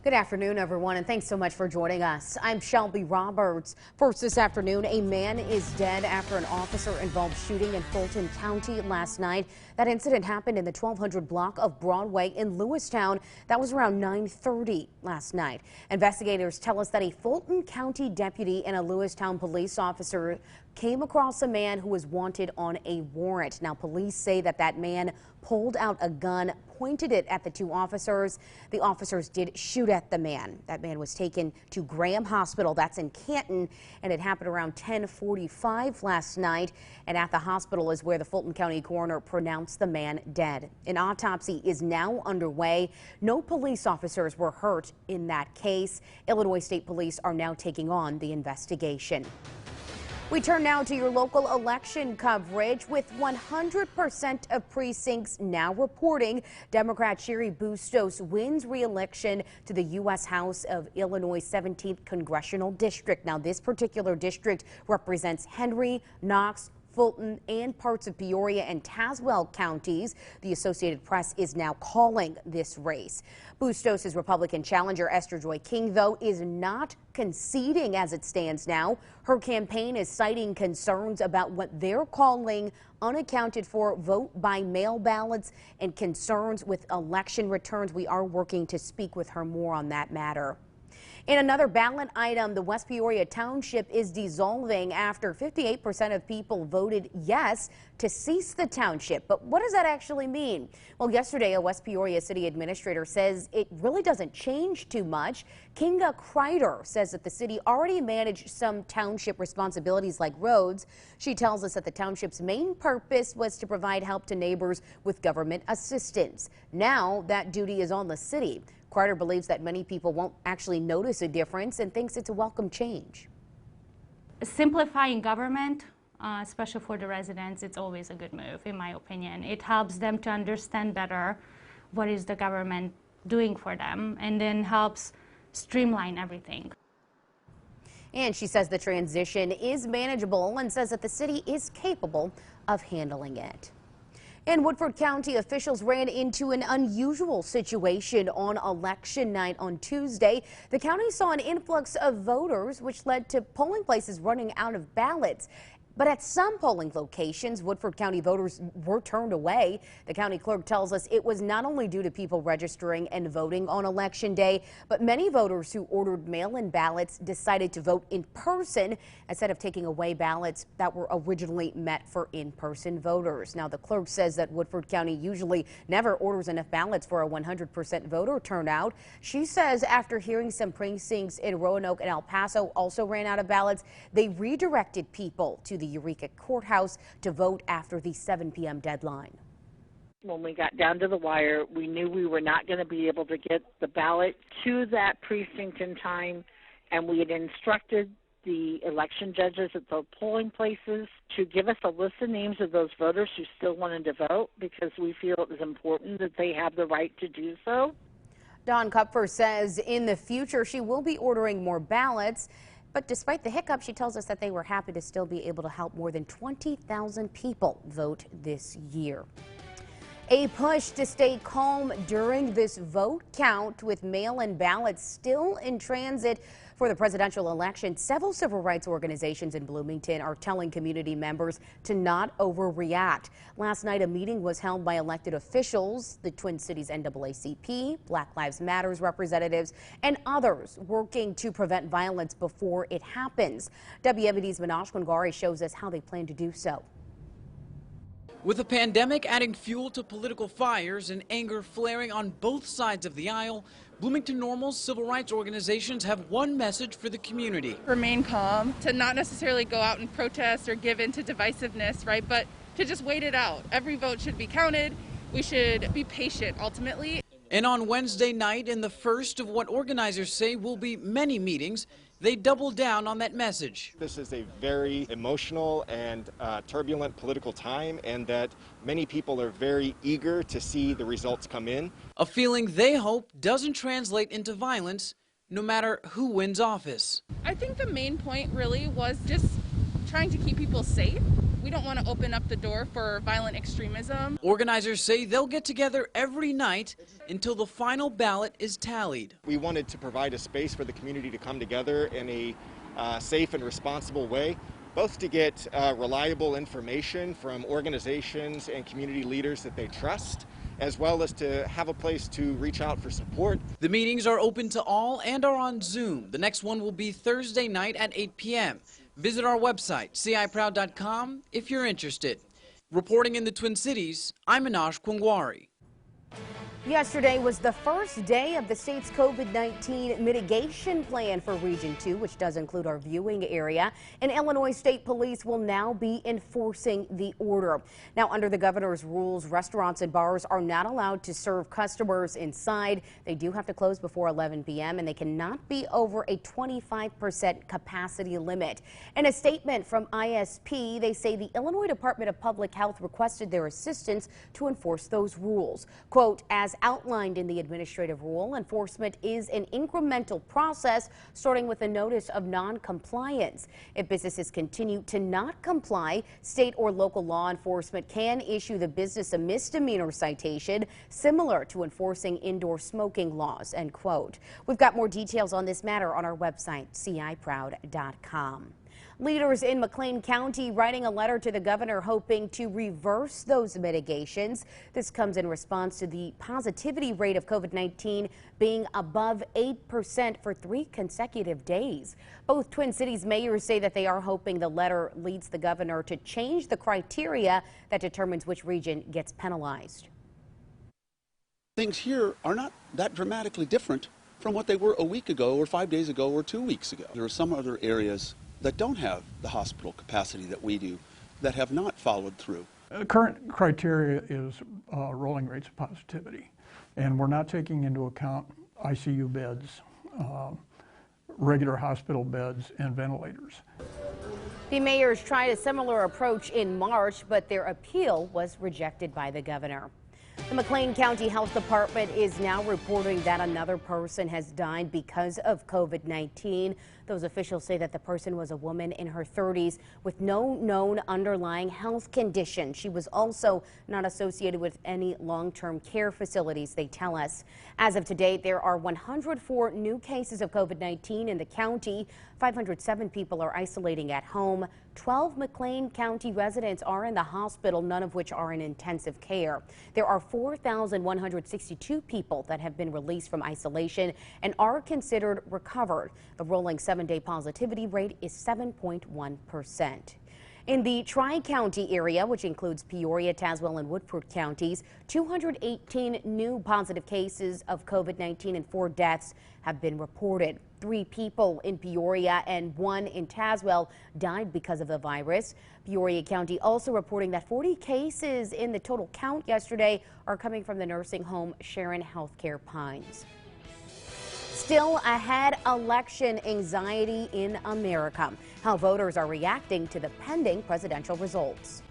Good afternoon, everyone, and thanks so much for joining us. I'm Shelby Roberts. First this afternoon, a man is dead after an officer-involved shooting in Fulton County last night. That incident happened in the 1200 block of Broadway in Lewistown. That was around 9:30 last night. Investigators tell us that a Fulton County deputy and a Lewistown police officer came across a man who was wanted on a warrant. Now, police say that man pulled out a gun, pointed it at the two officers. The officers did shoot at the man. That man was taken to Graham Hospital. That's in Canton, and it happened around 10:45 last night. And at the hospital is where the Fulton County coroner pronounced the man dead. An autopsy is now underway. No police officers were hurt in that case. Illinois State Police are now taking on the investigation. We turn now to your local election coverage. With 100% of precincts now reporting, Democrat Cheri Bustos wins re-election to the U.S. House of Illinois 17th Congressional District. Now, this particular district represents Henry, Knox, Fulton, and parts of Peoria and Tazewell counties. The Associated Press is now calling this race. Bustos' Republican challenger Esther Joy King, though, is not conceding as it stands now. Her campaign is citing concerns about what they're calling unaccounted for vote by mail ballots and concerns with election returns. We are working to speak with her more on that matter. In another ballot item, the West Peoria Township is dissolving after 58% of people voted yes to cease the township. But what does that actually mean? Well, yesterday, a West Peoria city administrator says it really doesn't change too much. Kinga Kreider says that the city already managed some township responsibilities like roads. She tells us that the township's main purpose was to provide help to neighbors with government assistance. Now that duty is on the city. Kreider believes that many people won't actually notice a difference and thinks it's a welcome change. Simplifying government, especially for the residents, it's always a good move, in my opinion. It helps them to understand better what is the government doing for them, and then helps streamline everything. And she says the transition is manageable and says that the city is capable of handling it. In Woodford County, officials ran into an unusual situation on election night on Tuesday. The county saw an influx of voters, which led to polling places running out of ballots. But at some polling locations, Woodford County voters were turned away. The county clerk tells us it was not only due to people registering and voting on Election Day, but many voters who ordered mail-in ballots decided to vote in person instead of taking away ballots that were originally meant for in-person voters. Now, the clerk says that Woodford County usually never orders enough ballots for a 100% voter turnout. She says after hearing some precincts in Roanoke and El Paso also ran out of ballots, they redirected people to the Eureka Courthouse to vote after the 7 p.m. deadline. When we got down to the wire, we knew we were not going to be able to get the ballot to that precinct in time, and we had instructed the election judges at the polling places to give us a list of names of those voters who still wanted to vote, because we feel it was important that they have the right to do so. Dawn Kupfer says in the future she will be ordering more ballots. But despite the hiccup, she tells us that they were happy to still be able to help more than 20,000 people vote this year. A push to stay calm during this vote count, with mail-in ballots still in transit for the presidential election. Several civil rights organizations in Bloomington are telling community members to not overreact. Last night, a meeting was held by elected officials, the Twin Cities NAACP, Black Lives Matter representatives, and others working to prevent violence before it happens. WMD's Manoj Kungari shows us how they plan to do so. With the pandemic adding fuel to political fires and anger flaring on both sides of the aisle, Bloomington Normal's civil rights organizations have one message for the community. Remain calm, to not necessarily go out and protest or give in to divisiveness, right? But to just wait it out. Every vote should be counted. We should be patient, ultimately. And on Wednesday night, in the first of what organizers say will be many meetings, they doubled down on that message. This is a very emotional and turbulent political time, and that many people are very eager to see the results come in. A feeling they hope doesn't translate into violence, no matter who wins office. I think the main point really was just trying to keep people safe. We don't want to open up the door for violent extremism. Organizers say they'll get together every night until the final ballot is tallied. We wanted to provide a space for the community to come together in a safe and responsible way, both to get reliable information from organizations and community leaders that they trust, as well as to have a place to reach out for support. The meetings are open to all and are on Zoom. The next one will be Thursday night at 8 p.m. Visit our website, ciproud.com, if you're interested. Reporting in the Twin Cities, I'm Minaj Kwangwari. Yesterday was the first day of the state's COVID-19 mitigation plan for Region 2, which does include our viewing area. And Illinois State Police will now be enforcing the order. Now, under the governor's rules, restaurants and bars are not allowed to serve customers inside. They do have to close before 11 p.m. and they cannot be over a 25% capacity limit. In a statement from ISP, they say the Illinois Department of Public Health requested their assistance to enforce those rules. Quote, as outlined in the administrative rule, enforcement is an incremental process starting with a notice of non-compliance. If businesses continue to not comply, state or local law enforcement can issue the business a misdemeanor citation similar to enforcing indoor smoking laws, end quote. We've got more details on this matter on our website, ciproud.com. Leaders in McLean County writing a letter to the governor hoping to reverse those mitigations. This comes in response to the positivity rate of COVID-19 being above 8% for 3 consecutive days. Both Twin Cities mayors say that they are hoping the letter leads the governor to change the criteria that determines which region gets penalized. Things here are not that dramatically different from what they were a week ago or 5 days ago or 2 weeks ago. There are some other areas that don't have the hospital capacity that we do that have not followed through. Current criteria is rolling rates of positivity, and we're not taking into account ICU beds, regular hospital beds, and ventilators. The mayors tried a similar approach in March, but their appeal was rejected by the governor. The McLean County Health Department is now reporting that another person has died because of COVID-19. Those officials say that the person was a woman in her 30s with no known underlying health condition. She was also not associated with any long-term care facilities, they tell us. As of today, there are 104 new cases of COVID-19 in the county. 507 people are isolating at home. 12 McLean County residents are in the hospital, none of which are in intensive care. There are 4,162 people that have been released from isolation and are considered recovered. The rolling 7-day positivity rate is 7.1%. In the Tri-County area, which includes Peoria, Tazewell, and Woodford counties, 218 new positive cases of COVID-19 and 4 deaths have been reported. 3 people in Peoria and 1 in Tazewell died because of the virus. Peoria County also reporting that 40 cases in the total count yesterday are coming from the nursing home Sharon Healthcare Pines. Still ahead, election anxiety in America. How voters are reacting to the pending presidential results.